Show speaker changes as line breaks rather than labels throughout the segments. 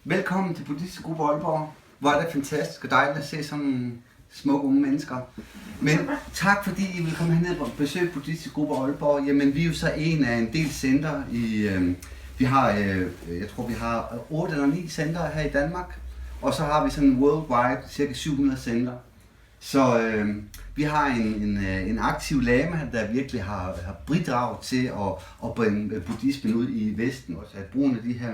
Velkommen til Buddhistisk Gruppe Aalborg. Hvor er det fantastisk og dejligt at se sådan nogle smukke unge mennesker. Men tak fordi I vil komme herned og besøge Buddhistisk Gruppe Aalborg. Jamen vi er jo så en af en del center i... Vi har, jeg tror vi har 8 eller 9 centre her i Danmark. Og så har vi sådan worldwide cirka 700 center. Så vi har en aktiv lama, der virkelig har bidraget til at bringe buddhismen ud i Vesten. Også at brugen af de her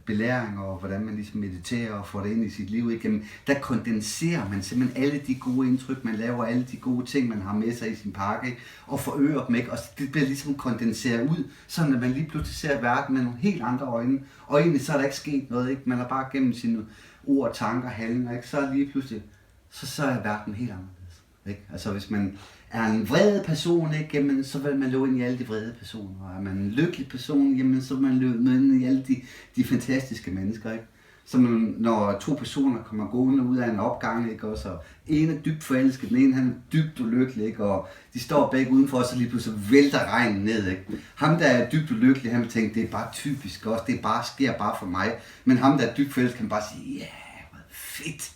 belæringer og hvordan man ligesom mediterer og får det ind i sit liv igennem, der kondenserer man simpelthen alle de gode indtryk, man laver, alle de gode ting, man har med sig i sin pakke, ikke? Og forøger dem, ikke? Og det bliver ligesom kondenseret ud, sådan at man lige pludselig ser verden med nogle helt andre øjne. Og egentlig så er der ikke sket noget, ikke? Man har bare gennem sine ord, tanker, handlinger, ikke? Så lige pludselig så er verden helt anderledes. Ikke? Altså hvis man er en vred person, ikke, jamen, så vil man løbe ind i alle de vrede personer. Og er man en lykkelig person, jamen, så vil man løbe ind i alle de fantastiske mennesker. Ikke? Så man, når 2 personer kommer gående ud af en opgang, ikke, og så en er dybt forelsket, den ene han er dybt ulykkelig, ikke, og de står begge udenfor, og så lige pludselig vælter regnen ned. Ikke? Ham der er dybt ulykkelig, han vil tænke, det er bare typisk også, det sker bare for mig. Men ham der er dybt forelsket, kan bare sige, ja, hvor fedt.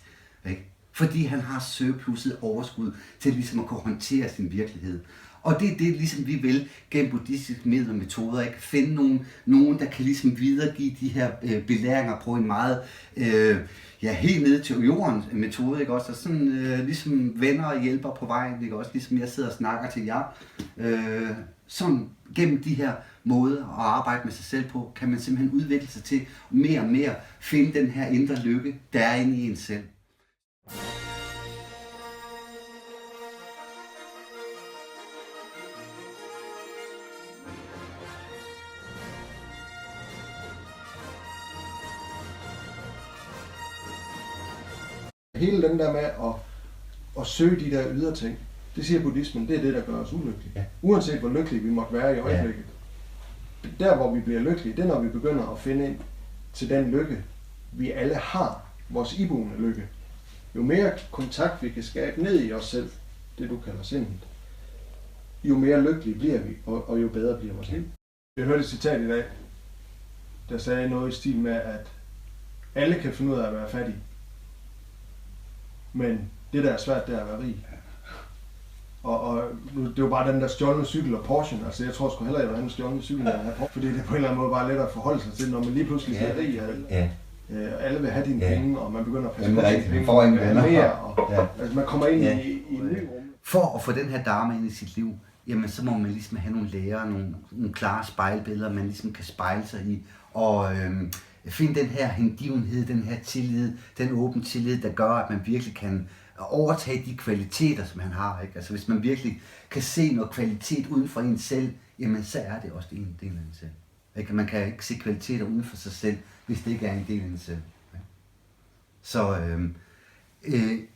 Ikke? Fordi han har surpluset overskud til ligesom at kunne håndtere sin virkelighed. Og det er det, ligesom vi vil gennem buddhistiske midler og metoder, ikke? Finde nogen, der kan ligesom videregive de her belæringer på en meget, helt ned til jordens metode, ikke også? Og sådan ligesom venner og hjælper på vejen, ikke også? Ligesom jeg sidder og snakker til jer. Sådan gennem de her måder at arbejde med sig selv på, kan man simpelthen udvikle sig til mere og mere finde den her indre lykke, der er inde i en selv.
Hele den der med at søge de der ydre ting, det siger buddhismen, det er det, der gør os ulykkelige. Ja. Uanset hvor lykkelige vi måtte være i øjeblikket. Ja. Der, hvor vi bliver lykkelige, det er, når vi begynder at finde ind til den lykke, vi alle har, vores iboende lykke. Jo mere kontakt vi kan skabe ned i os selv, det du kalder sindet, jo mere lykkelige bliver vi, og jo bedre bliver vores liv. Jeg hørte et citat i dag, der sagde noget i stil med, at alle kan finde ud af at være fattige. Men det der er svært, det er at være rig. Og det er jo bare den der stjålne cykel og Porsche. Altså jeg tror sgu hellere, jeg vil have en stjålne cykel, end at have Porsche. Fordi det er på en eller anden måde bare lettere at forholde sig til, når man lige pludselig bliver rig. Alle vil have dine penge, og man begynder at passe på sine penge.
For en mere,
og altså man kommer ind i en ny rum.
For at få den her dharma ind i sit liv, jamen så må man ligesom have nogle lærer, nogle klare spejlbilleder, man ligesom kan spejle sig i. Og finde den her hengivenhed, den her tillid, den åbne tillid, der gør, at man virkelig kan overtage de kvaliteter, som man har. Ikke? Altså hvis man virkelig kan se noget kvalitet uden for en selv, jamen så er det også en del af en selv. Ikke? Man kan ikke se kvaliteter uden for sig selv, hvis det ikke er en del af en selv. Ikke? Så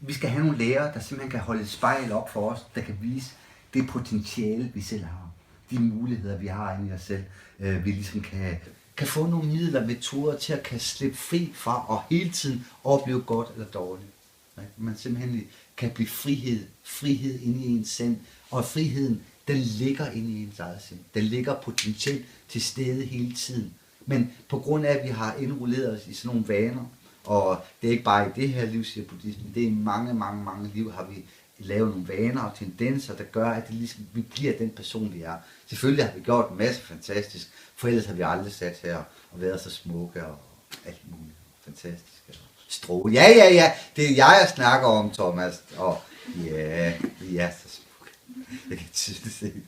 vi skal have nogle lærere, der simpelthen kan holde et spejl op for os, der kan vise det potentiale, vi selv har. De muligheder, vi har inde i os selv. Vi ligesom kan få nogle midler og metoder til at kan slippe fri fra og hele tiden opleve godt eller dårligt. Man simpelthen kan blive frihed inde i ens sind, og friheden, den ligger inde i ens eget sind. Den ligger potentielt til stede hele tiden. Men på grund af, at vi har indrulleret os i sådan nogle vaner, og det er ikke bare i det her liv, siger buddhismen, det er i mange liv har vi lavet nogle vaner og tendenser, der gør, at det ligesom, vi bliver den person, vi er. Selvfølgelig har vi gjort en masse fantastisk, for ellers har vi aldrig sat her og været så smukke og alt muligt fantastisk. Stråle. Ja, det er jeg snakker om, Thomas. Og ja, vi er så smukke. Jeg kan tydeligt se det.